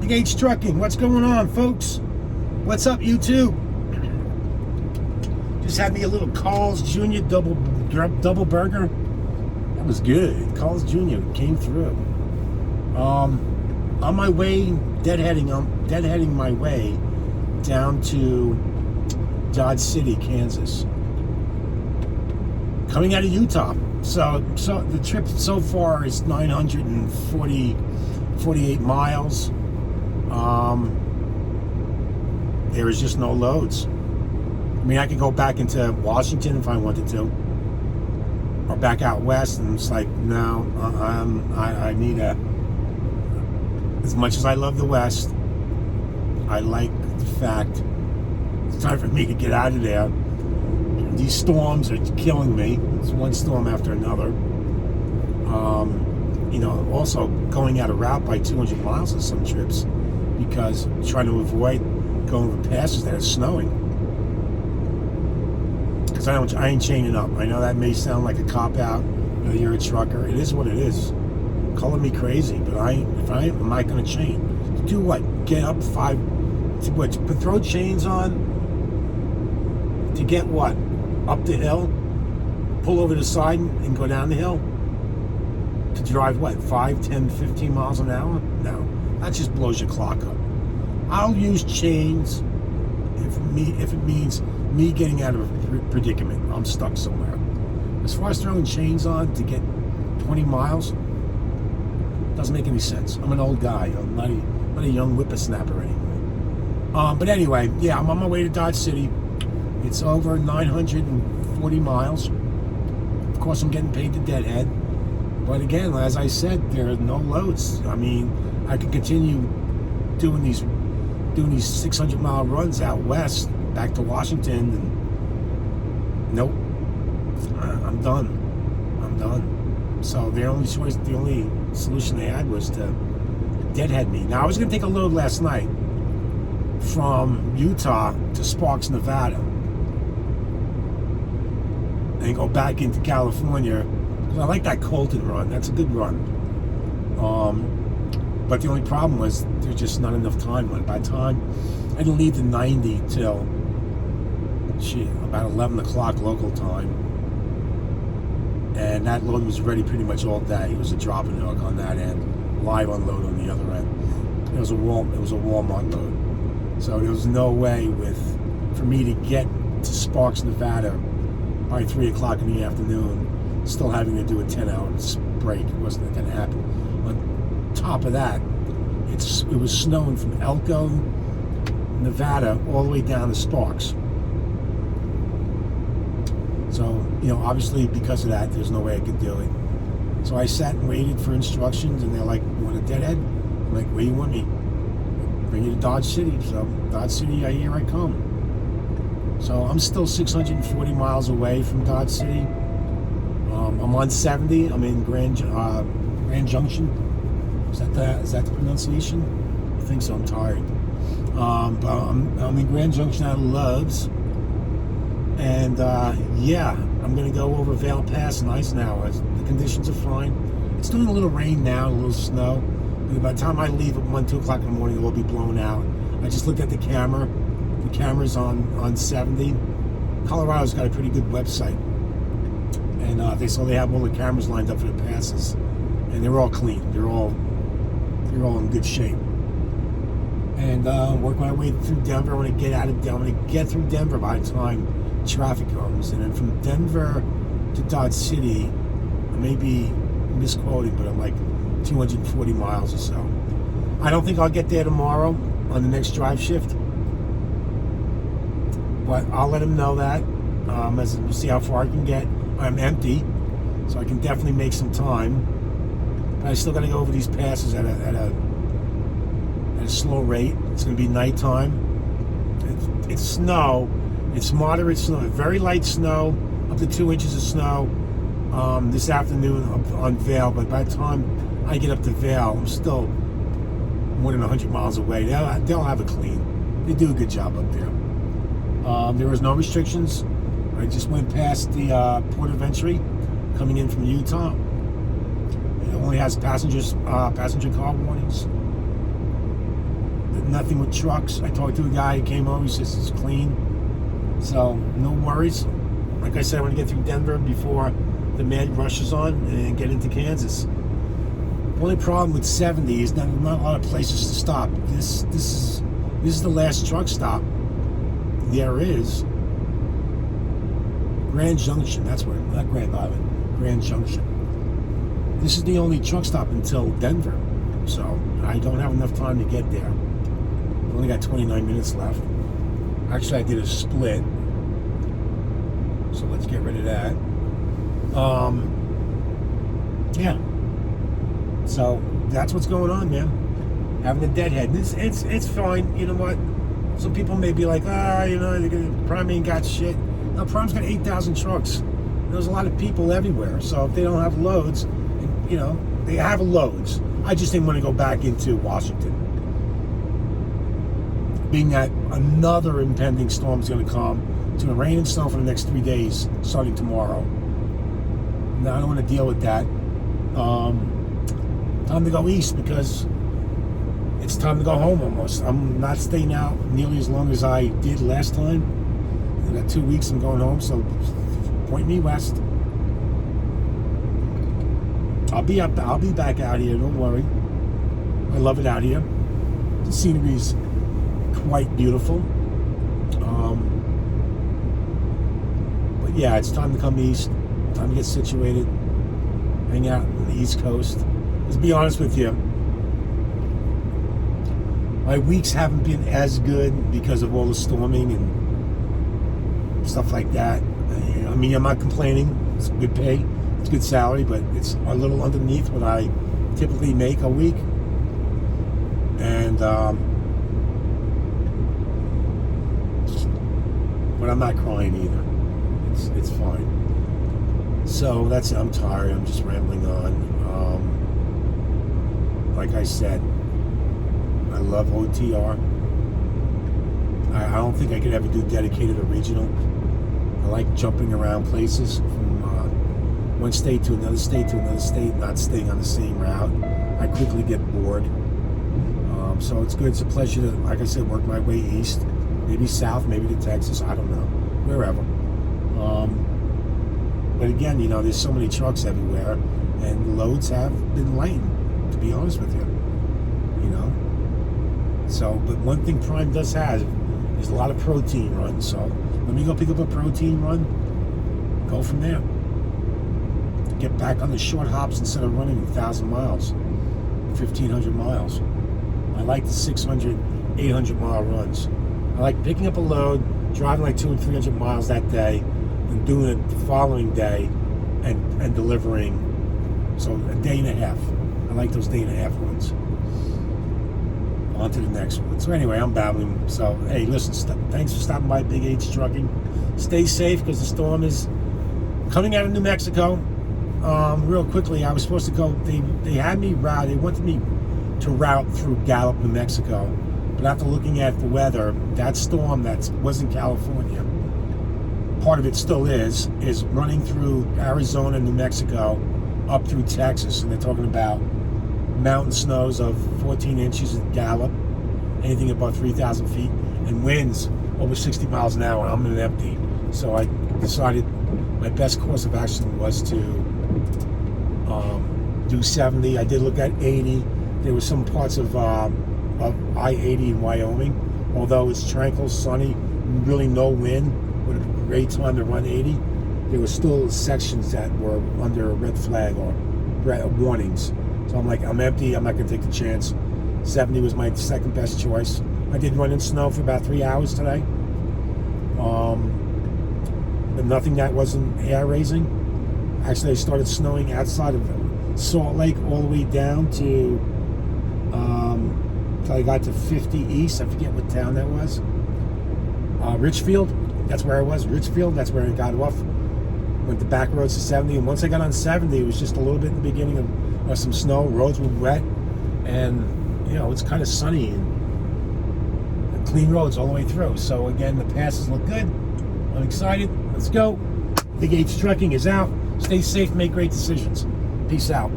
BigH Trucking, what's going on, folks? What's up, YouTube? Just had me a little Carl's Jr. double burger. That was good. Carl's Jr. came through. On my way, deadheading my way down to Dodge City, Kansas. Coming out of Utah. So the trip so far is 948 miles. There is just no loads. I mean, I could go back into Washington if I wanted to, or back out west, and it's like, no, I need as much as I love the West, I like the fact it's time for me to get out of there. These storms are killing me. It's one storm after another. Also going out of route by 200 miles on some trips because I'm trying to avoid going over passes that are snowing. Because I ain't chaining up. I know that may sound like a cop-out. You're a trucker. It is what it is. Calling me crazy, but I'm not going to chain. To do what? Get up to throw chains on? To get what? Up the hill? Pull over the side and go down the hill? To drive what? 5, 10, 15 miles an hour? No. That just blows your clock up. I'll use chains if it means me getting out of a predicament. I'm stuck somewhere. As far as throwing chains on to get 20 miles, doesn't make any sense. I'm an old guy. I'm not a young whippersnapper anymore. But anyway, yeah, I'm on my way to Dodge City. It's over 940 miles. Of course, I'm getting paid to deadhead. But again, as I said, there are no loads. I mean, I could continue doing these 600-mile runs out west, back to Washington, and nope, I'm done. So the only solution they had was to deadhead me. Now, I was going to take a load last night from Utah to Sparks, Nevada, and go back into California. I like that Colton run. That's a good run. But the only problem was there's just not enough time. By the time I didn't leave the 90 till about 11 o'clock local time, and that load was ready pretty much all day. It was a drop and hook on that end, live unload on the other end. It was a Walmart load, so there was no way for me to get to Sparks, Nevada by 3 o'clock in the afternoon, still having to do a 10-hour break. It wasn't going to happen. On top of that, it was snowing from Elko, Nevada, all the way down to Sparks. So, obviously because of that, there's no way I could do it. So I sat and waited for instructions, and they're like, "You want a deadhead?" I'm like, "Where you want me?" "Bring you to Dodge City." So Dodge City, here I come. So I'm still 640 miles away from Dodge City. I'm on 70. I'm in Grand Junction. Is that the pronunciation? I think so. I'm tired. But I'm in Grand Junction out of Love's. And I'm going to go over Vale Pass and Eisenhower. The conditions are fine. It's doing a little rain now, a little snow. But by the time I leave at 1, 2 o'clock in the morning, it will be blown out. I just looked at the camera. The camera's on 70. Colorado's got a pretty good website. And they have all the cameras lined up for the passes. And they're all clean. They're all in good shape. And work my way through Denver. I want to get out of Denver. I want to get through Denver by the time traffic comes. And then from Denver to Dodge City, I may be misquoting, but I'm like 240 miles or so. I don't think I'll get there tomorrow on the next drive shift. But I'll let him know that. As we'll see how far I can get. I'm empty, so I can definitely make some time. But I still got to go over these passes at a slow rate. It's going to be nighttime. It's snow. It's moderate snow, very light snow, up to 2 inches of snow this afternoon on Vale. But by the time I get up to Vale, I'm still more than 100 miles away. They'll have it clean. They do a good job up there. There was no restrictions. I just went past the port of entry coming in from Utah. It only has passenger car warnings. nothing with trucks. I talked to a guy who came over, he says it's clean. So, no worries. Like I said, I want to get through Denver before the mad rushes on and get into Kansas. The only problem with 70 is not a lot of places to stop. This is the last truck stop there is. Grand Junction, that's where, not Grand Island, Grand Junction. This is the only truck stop until Denver. So I don't have enough time to get there. I've only got 29 minutes left. Actually, I did a split. So let's get rid of that. Yeah. So that's what's going on, man. Having a deadhead. It's fine. You know what? Some people may be like, Prime ain't got shit. No, Prime's got 8,000 trucks. There's a lot of people everywhere. So if they don't have loads, they have loads. I just didn't want to go back into Washington. Being that another impending storm is going to come. It's going to rain and snow for the next 3 days, starting tomorrow. Now, I don't want to deal with that. Time to go east because it's time to go home almost. I'm not staying out nearly as long as I did last time. In that 2 weeks, I'm going home, so point me west. I'll be back out here, don't worry. I love it out here. The scenery's quite beautiful. But yeah, it's time to come east. Time to get situated. Hang out on the East Coast. Let's be honest with you. My weeks haven't been as good because of all the storming and stuff like that. I mean, I'm not complaining. It's good pay. It's good salary, but it's a little underneath what I typically make a week. And but I'm not crying either. It's fine. So that's it. I'm tired. I'm just rambling on. Like I said, I love OTR. I don't think I could ever do dedicated or regional. I like jumping around places from one state to another state to another state, not staying on the same route. I quickly get bored. So it's good. It's a pleasure to, like I said, work my way east, maybe south, maybe to Texas. I don't know, wherever. But again, there's so many trucks everywhere, and loads have been lightened, to be honest with you. So, but one thing Prime does have is a lot of protein runs. So let me go pick up a protein run, go from there. Get back on the short hops instead of running 1,000 miles, 1,500 miles. I like the 600, 800 mile runs. I like picking up a load, driving like 200 and 300 miles that day, and doing it the following day, and delivering. So a day and a half. I like those day and a half ones. On to the next one. So anyway, I'm babbling. So hey, listen, thanks for stopping by BigH Trucking. Stay safe because the storm is coming out of New Mexico. Real quickly, I was supposed to go. They had me route. They wanted me to route through Gallup, New Mexico. But after looking at the weather, that storm that was in California, part of it still is running through Arizona, New Mexico, up through Texas, and they're talking about mountain snows of 14 inches at Gallup, anything above 3,000 feet, and winds over 60 miles an hour. I'm in an empty. So I decided my best course of action was to do 70. I did look at 80. There were some parts of I-80 in Wyoming, although it's tranquil, sunny, really no wind, with a great time to run 80. There were still sections that were under a red flag or warnings. So I'm like, I'm empty. I'm not going to take the chance. 70 was my second best choice. I did run in snow for about 3 hours today. But nothing that wasn't hair raising. Actually, it started snowing outside of Salt Lake all the way down to until I got to 50 East. I forget what town that was. Richfield. That's where I was. Richfield. That's where I got off. Went the back roads to 70. And once I got on 70, it was just a little bit in the beginning of some snow. Roads were wet. And, it's kind of sunny and clean roads all the way through. So, again, the passes look good. I'm excited. Let's go. BigH Trucking is out. Stay safe. Make great decisions. Peace out.